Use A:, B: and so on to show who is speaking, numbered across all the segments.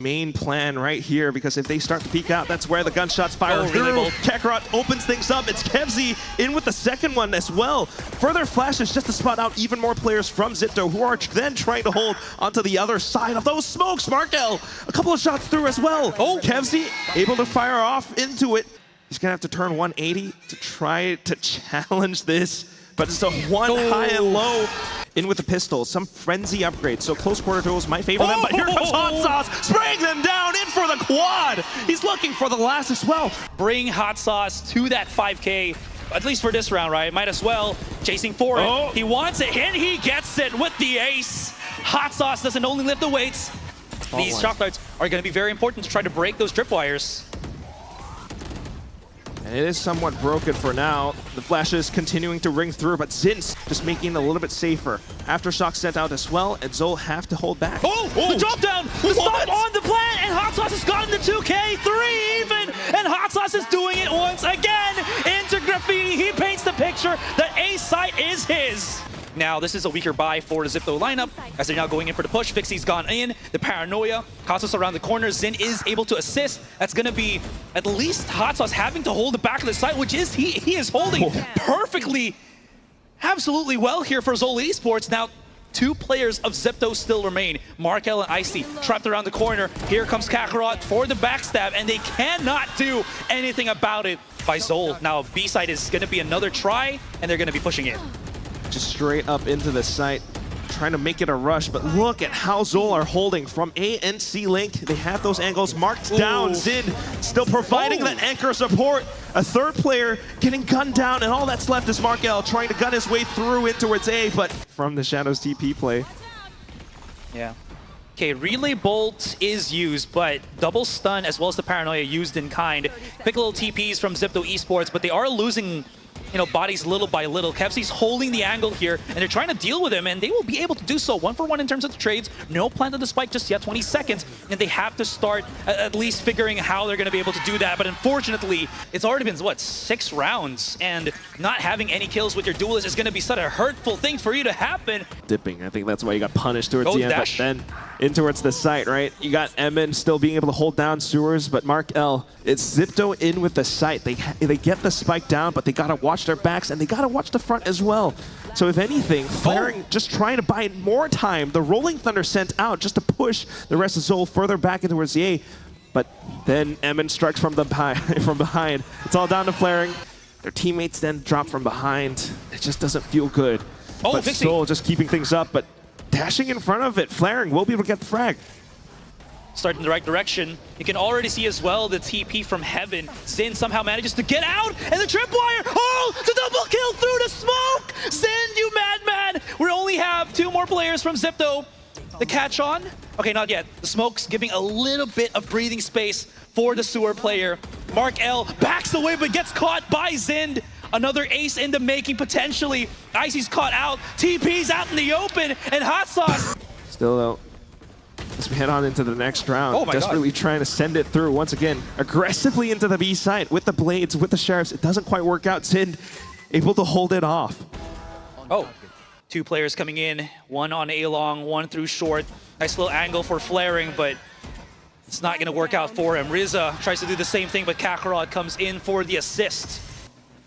A: main plan right here, because if they start to peek out, that's where the gunshots fire through. Kakarot opens things up. It's Kevzi in with the second one as well. Further flashes just to spot out even more players from Xipto, who are then trying to hold onto the other side of those smokes. Markel, a couple of shots through as well. Oh, Kevzi able to fire off into it. He's gonna have to turn 180 to try to challenge this, but it's a one high and low. In with the pistol, some frenzy upgrades, so close quarter duels might favor them, but here comes Hot Sauce, spraying them down, in for the quad! He's looking for the last as well.
B: Bring Hot Sauce to that 5K, at least for this round, right? Might as well, chasing for it. He wants it, and he gets it with the ace. Hot Sauce doesn't only lift the weights. These shock darts are going to be very important to try to break those tripwires.
A: And it is somewhat broken for now. The flashes continuing to ring through, but Zin's just making it a little bit safer. Aftershock sent out as well, and ZOL have to hold back.
B: The drop down! The stop on the plant, and Hot Sauce has gotten the 2K, 3 even! And Hot Sauce is doing it once again into Graffiti. He paints the picture. The ace site is his. Now, this is a weaker buy for the Xipto lineup, as they're now going in for the push. Fixie's gone in, the paranoia, Hot Sauce around the corner, Zin is able to assist. That's gonna be at least Hot Sauce having to hold the back of the site, which is he is holding perfectly, absolutely well here for ZOL Esports. Now, 2 players of Xipto still remain, Markel and Icy, trapped around the corner. Here comes Kakarot for the backstab, and they cannot do anything about it by ZOL. Now, B-side is gonna be another try, and they're gonna be pushing it.
A: Just straight up into the site, trying to make it a rush, but look at how ZOL are holding from A and C link. They have those angles marked down. Zin still providing the anchor support. A third player getting gunned down, and all that's left is Markel trying to gun his way through in towards A, but from the Shadows TP play.
B: Yeah. Okay, Relay Bolt is used, but double stun as well as the paranoia used in kind. Pick little TPs from Xipto Esports, but they are losing, you know, bodies little by little. Kevzi's holding the angle here, and they're trying to deal with him, and they will be able to do so 1-for-1 in terms of the trades. No plan to the spike just yet, 20 seconds, and they have to start at least figuring how they're going to be able to do that. But unfortunately, it's already been, what, 6 rounds, and not having any kills with your duelist is going to be such a hurtful thing for you to happen.
A: Dipping, I think that's why you got punished towards the end, but then in towards the site, right? You got Emin still being able to hold down Sewers, but Mark L, it's Xipto in with the site. They get the spike down, but they got to watch their backs, and they got to watch the front as well. So if anything, Flaring just trying to buy more time. The Rolling Thunder sent out just to push the rest of ZOL further back into towards the A, but then Emin strikes from behind. It's all down to Flaring. Their teammates then drop from behind. It just doesn't feel good. But ZOL just keeping things up, but dashing in front of it. Flaring will be able to get the frag.
B: Start in the right direction. You can already see as well the TP from Heaven. Zin somehow manages to get out, and the tripwire! Oh, the double kill through the smoke! Zin, you madman! We only have 2 more players from Xipto. The catch on? Okay, not yet. The smoke's giving a little bit of breathing space for the sewer player. Mark L backs away, but gets caught by Zind. Another ace in the making, potentially. Icy's caught out. TP's out in the open, and Hot Sauce.
A: Still though, as we head on into the next round, desperately trying to send it through once again, aggressively into the B side with the blades, with the sheriffs. It doesn't quite work out. Zind able to hold it off.
B: 2 players coming in, 1 on A long, 1 through short. Nice little angle for Flaring, but it's not going to work out for him. Riza tries to do the same thing, but Kakarot comes in for the assist.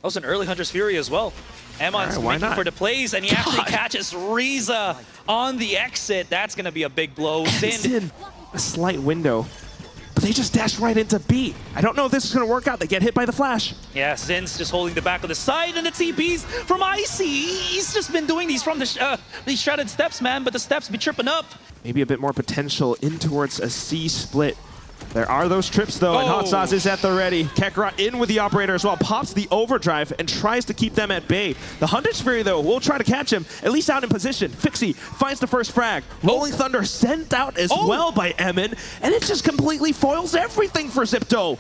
B: That was an early Hunter's Fury as well. Emon's making for the plays, and he actually catches Riza on the exit. That's going to be a big blow.
A: Zin, a slight window, but they just dash right into B. I don't know if this is going to work out. They get hit by the flash.
B: Yeah, Zin's just holding the back of the side, and the TPs from Icy. He's just been doing these from the these shredded steps, man, but the steps be tripping up.
A: Maybe a bit more potential in towards a C split. There are those trips though, and Hot Sauce is at the ready. Kakarot in with the operator as well, pops the overdrive and tries to keep them at bay. The Hunter's Fury though will try to catch him, at least out in position. Fixie finds the first frag. Rolling Thunder sent out as well by Emin, and it just completely foils everything for Xipto.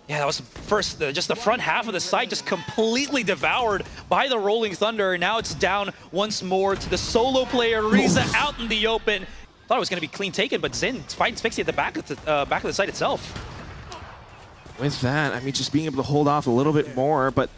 B: Yeah, that was first, just the front half of the site just completely devoured by the Rolling Thunder. Now it's down once more to the solo player, Riza out in the open. Thought it was going to be clean taken, but Zin finds Fixie at the back of the site itself.
A: With that, I mean, just being able to hold off a little bit more, but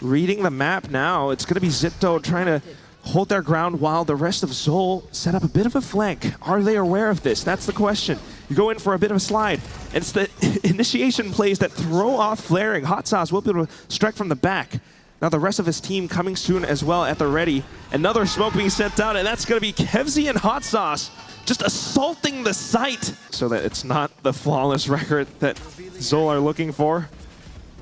A: reading the map now, it's going to be Xipto trying to hold their ground while the rest of ZOL set up a bit of a flank. Are they aware of this? That's the question. You go in for a bit of a slide. And it's the initiation plays that throw off Flaring. Hot Sauce will be able to strike from the back. Now the rest of his team coming soon as well at the ready. Another smoke being sent down, and that's going to be Kevzi and Hot Sauce just assaulting the site. So that it's not the flawless record that ZOL are looking for.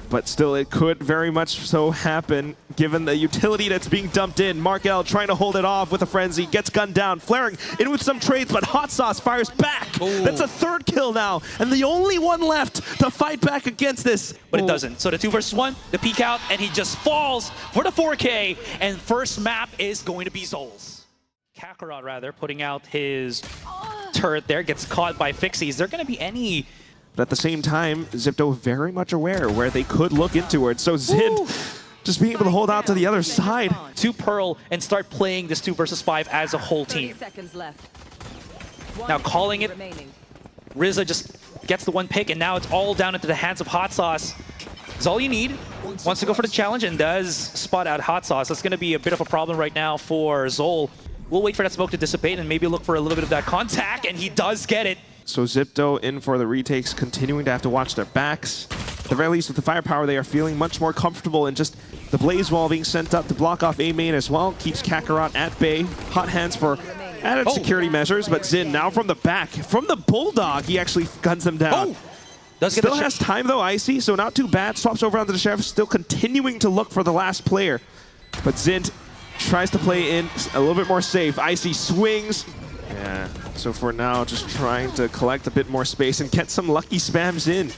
A: But still, it could very much so happen, given the utility that's being dumped in. Mark L trying to hold it off with a frenzy, gets gunned down. Flaring in with some trades, but Hot Sauce fires back. Ooh. That's a third kill now, and the only one left to fight back against this.
B: But it doesn't. So the 2 versus 1, the peek out, and he just falls for the 4K, and first map is going to be ZOL's. Kakarot, rather, putting out his turret there, gets caught by Fixie. Is there going to be any...
A: But at the same time, Xipto very much aware where they could look into it. So Zin just being able to hold out to the other side.
B: To Pearl and start playing this 2 versus 5 as a whole team. Now calling it, Rizza just gets the 1 pick, and now it's all down into the hands of Hot Sauce. It's all you need. Wants to go for the challenge and does spot out Hot Sauce. That's going to be a bit of a problem right now for ZOL. We'll wait for that smoke to dissipate and maybe look for a little bit of that contact, and he does get it.
A: So Xipto in for the retakes, continuing to have to watch their backs. At the very least, with the firepower, they are feeling much more comfortable, and just the Blaze Wall being sent up to block off A main as well keeps Kakarot at bay. Hot hands for added security measures, but Zin now from the back, from the Bulldog, he actually guns them down. Still has time though, Icy, so not too bad. Swaps over onto the Sheriff, still continuing to look for the last player. But Zint tries to play in a little bit more safe. Icy swings. Yeah, so for now, just trying to collect a bit more space and get some lucky spams in.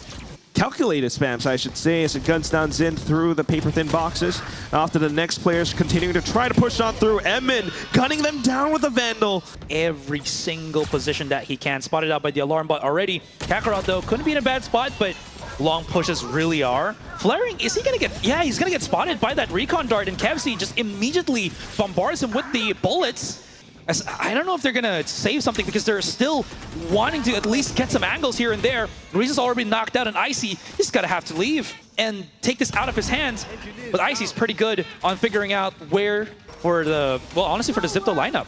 A: Calculated spams, I should say, as it guns down Zin through the paper-thin boxes. Off to the next players, continuing to try to push on through. Emin gunning them down with a Vandal.
B: Every single position that he can. Spotted out by the alarm bot already. Kakarot, though, couldn't be in a bad spot, but long pushes really are. Flaring, is he going to get... Yeah, he's going to get spotted by that recon dart, and Kevzi just immediately bombards him with the bullets. I don't know if they're going to save something because they're still wanting to at least get some angles here and there. Rizza's already been knocked out, and Icy, he's going to have to leave and take this out of his hands. But Icy's pretty good on figuring out where for the, well, honestly, for the Xipto lineup.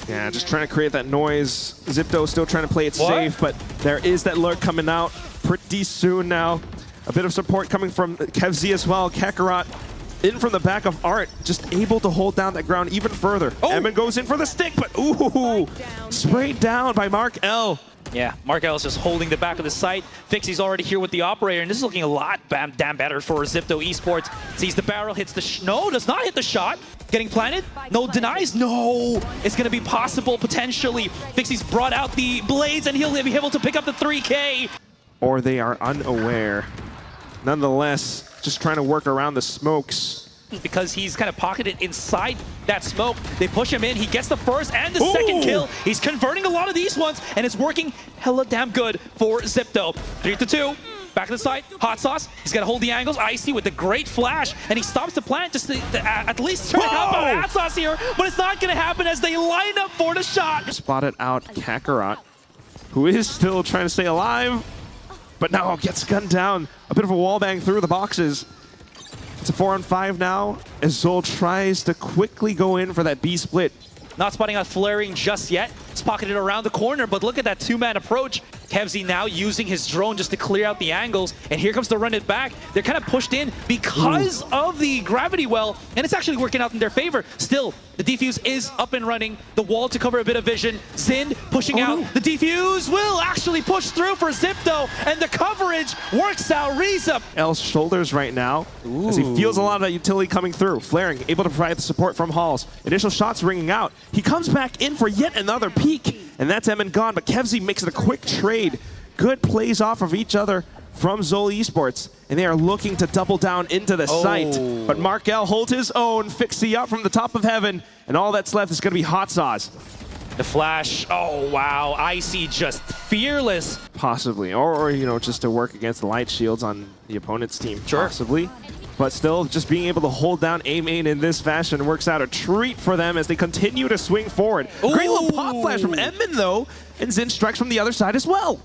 A: Yeah, just trying to create that noise. Xipto still trying to play it safe, but there is that lurk coming out pretty soon now. A bit of support coming from Kevzi as well. Kakarot in from the back of Art, just able to hold down that ground even further. Emin goes in for the stick, but ooh, sprayed down by Mark L.
B: Yeah, Mark L is just holding the back of the site. Fixie's already here with the operator, and this is looking a lot damn better for Xipto Esports. Sees the barrel, hits the no, does not hit the shot. Getting planted, no, denies, no. It's gonna be possible, potentially. Fixie's brought out the blades, and he'll be able to pick up the 3K.
A: Or they are unaware. Nonetheless, just trying to work around the smokes.
B: Because he's kind of pocketed inside that smoke. They push him in. He gets the first and the second kill. He's converting a lot of these ones, and it's working hella damn good for Xipto. 3-2. Back to the side. Hot Sauce. He's got to hold the angles. Icy with the great flash, and he stops the plant just to at least try to help out Hot Sauce here, but it's not going to happen as they line up for the shot.
A: Spotted out Kakarot, who is still trying to stay alive, but now gets gunned down. A bit of a wallbang through the boxes. It's a 4-on-5 now, as ZOL tries to quickly go in for that B split.
B: Not spotting out Flaring just yet. It's pocketed around the corner, but look at that 2-man approach. Kevzi now using his drone just to clear out the angles, and here comes the run it back. They're kind of pushed in because of the gravity well, and it's actually working out in their favor. Still, the defuse is up and running. The wall to cover a bit of vision. Zin pushing out. The defuse will actually push through for Xipto, and the coverage works out. Rizza.
A: L's shoulders right now, as he feels a lot of that utility coming through. Flaring, able to provide the support from Halls. Initial shots ringing out. He comes back in for yet another peek, and that's Emin gone, but Kevzi makes it a quick trade. Good plays off of each other from ZOL Esports, and they are looking to double down into the site. But Mark L holds his own, Fixie up from the top of heaven, and all that's left is going to be Hot Sauce.
B: The flash, oh wow, Icy just fearless.
A: Possibly, or you know, just to work against the light shields on the opponent's team, possibly. But still, just being able to hold down A main in this fashion works out a treat for them as they continue to swing forward. Great little pop flash from Emin though, and Zin strikes from the other side as well.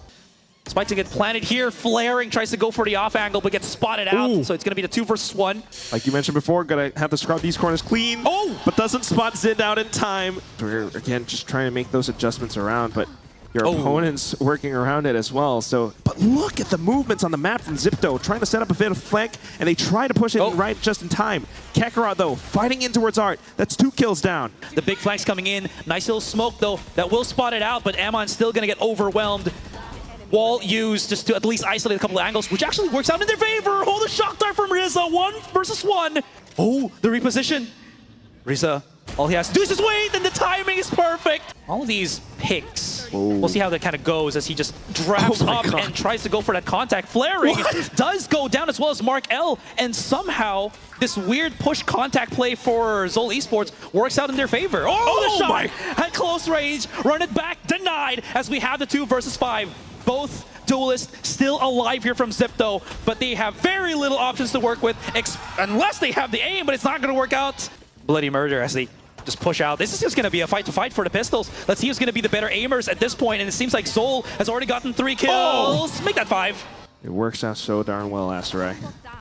B: Spike to get planted here. Flaring tries to go for the off angle, but gets spotted out. So it's going to be the 2 versus 1.
A: Like you mentioned before, gotta have to scrub these corners clean. But doesn't spot Zin out in time. We're again just trying to make those adjustments around, but your opponent's working around it as well. So, but look at the movements on the map from Xipto, trying to set up a bit of flank, and they try to push it right just in time. Kakarot, though, fighting in towards Art. That's 2 kills down.
B: The big flanks coming in. Nice little smoke, though, that will spot it out, but Ammon's still going to get overwhelmed. Wall used just to at least isolate a couple of angles, which actually works out in their favor. Oh, the shock dart from Rizza, 1 versus 1. Oh, the reposition. Rizza, all he has to do is just wait, and the timing is perfect. All of these picks, we'll see how that kind of goes as he just drafts up and tries to go for that contact. Flaring does go down as well as Mark L, and somehow this weird push contact play for ZOL Esports works out in their favor. Oh, the shot at close range, run it back, denied, as we have the 2 versus 5. Both duelists still alive here from Xipto, but they have very little options to work with, unless they have the aim, but it's not going to work out. Bloody murder as they just push out. This is just going to be a fight to fight for the pistols. Let's see who's going to be the better aimers at this point, and it seems like ZOL has already gotten 3 kills. Make that 5.
A: It works out so darn well, Asterai.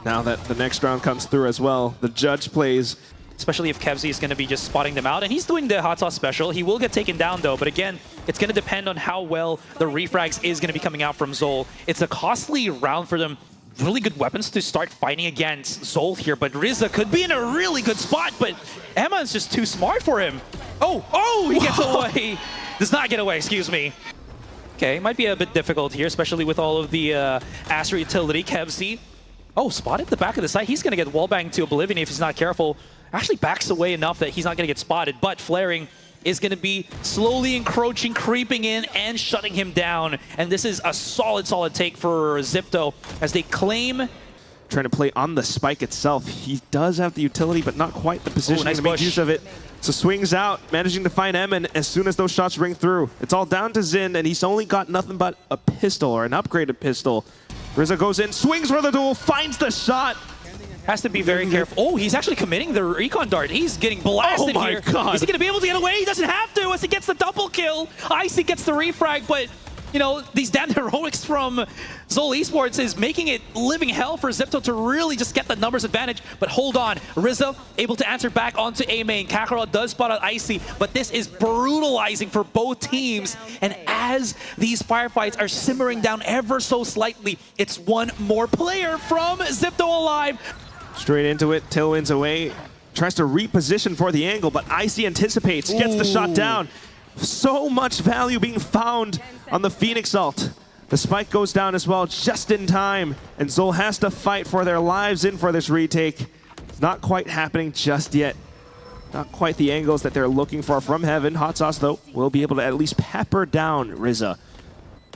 A: Now that the next round comes through as well, the judge plays.
B: Especially if Kevzi is going to be just spotting them out, and he's doing the hot sauce special. He will get taken down though, but again, it's going to depend on how well the refrags is going to be coming out from ZOL. It's a costly round for them. Really good weapons to start fighting against ZOL here, but Rizza could be in a really good spot, but Emma's just too smart for him. Oh, he gets away. Does not get away, excuse me. Okay, might be a bit difficult here, especially with all of the Aster utility. Kevzi, spotted the back of the site. He's going to get wallbanged to oblivion if he's not careful. Actually backs away enough that he's not going to get spotted, but Flaring is going to be slowly encroaching, creeping in, and shutting him down. And this is a solid take for Xipto as they claim.
A: Trying to play on the spike itself. He does have the utility, but not quite the position to make use of it. So swings out, managing to find Emin as soon as those shots ring through. It's all down to Xin, and he's only got nothing but a pistol, or an upgraded pistol. Rizza goes in, swings for the duel, finds the shot.
B: Has to be very careful. Oh, he's actually committing the recon dart. He's getting blasted here. Is he going to be able to get away? He doesn't have to as he gets the double kill. Icy gets the refrag, but you know, these damn heroics from ZOL Esports is making it living hell for Xipto to really just get the numbers advantage. But hold on, Rizza able to answer back onto A main. Kakarot does spot out Icy, but this is brutalizing for both teams. And as these firefights are simmering down ever so slightly, it's one more player from Xipto alive.
A: Straight into it, tailwinds away. Tries to reposition for the angle, but Icy anticipates, gets the shot down. So much value being found on the Phoenix ult. The spike goes down as well just in time, and ZOL has to fight for their lives in for this retake. It's not quite happening just yet. Not quite the angles that they're looking for from Heaven. Hot Sauce, though, will be able to at least pepper down Rizza.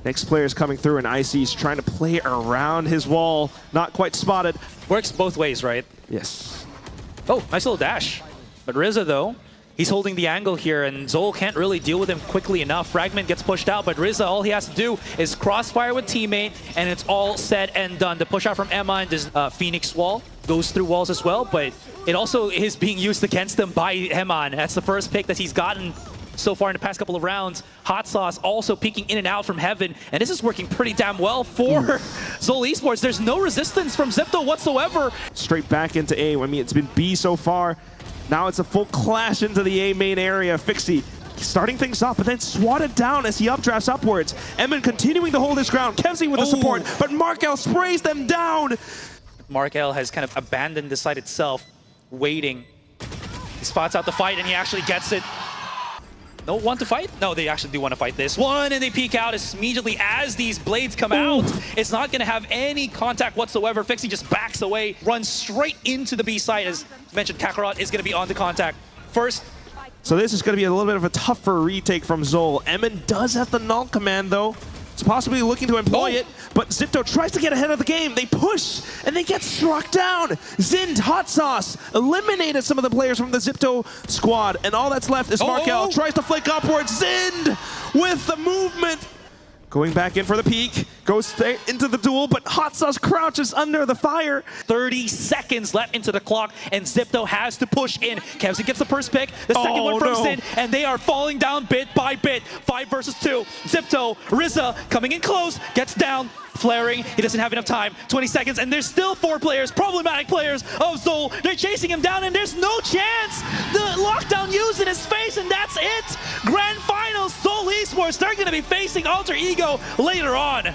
A: Next player is coming through, and Icy's trying to play around his wall. Not quite spotted.
B: Works both ways, right?
A: Yes.
B: Oh, nice little dash. But Rizza, though, he's holding the angle here, and ZOL can't really deal with him quickly enough. Fragment gets pushed out, but Rizza, all he has to do is crossfire with teammate, and it's all said and done. The push out from Emma and this Phoenix wall goes through walls as well, but it also is being used against him by Heman. That's the first pick that he's gotten so far in the past couple of rounds. Hot Sauce also peeking in and out from Heaven, and this is working pretty damn well for ZOL Esports. There's no resistance from Xipto whatsoever.
A: Straight back into A. I mean, it's been B so far. Now it's a full clash into the A main area. Fixie starting things off, but then swatted down as he updrafts upwards. Emin continuing to hold his ground. Kevzi with the support, but Markel sprays them down.
B: Markel has kind of abandoned the site itself, waiting. He spots out the fight, and he actually gets it. No want to fight? No, they actually do want to fight this one, and they peek out immediately as these blades come out. It's not going to have any contact whatsoever. Fixie just backs away, runs straight into the B side. As mentioned, Kakarot is going to be on the contact first.
A: So this is going to be a little bit of a tougher retake from ZOL. Emin does have the null command, though. It's possibly looking to employ it, but Xipto tries to get ahead of the game. They push, and they get struck down. Zind, Hot Sauce, eliminated some of the players from the Xipto squad, and all that's left is Markel. Tries to flick upwards. Zind with the movement. Going back in for the peek, goes straight into the duel, but Hot Sauce crouches under the fire.
B: 30 seconds left into the clock, and Xipto has to push in. Kevzi gets the first pick, the second one from Sin, and they are falling down bit by bit. 5 versus 2. Xipto, Rizza coming in close, gets down. flaring. He doesn't have enough time. 20 seconds, and there's still 4 players, problematic players of ZOL. They're chasing him down, and there's no chance. The lockdown used in his face, and that's it. Grand Finals, ZOL Esports, they're going to be facing Alter Ego later on.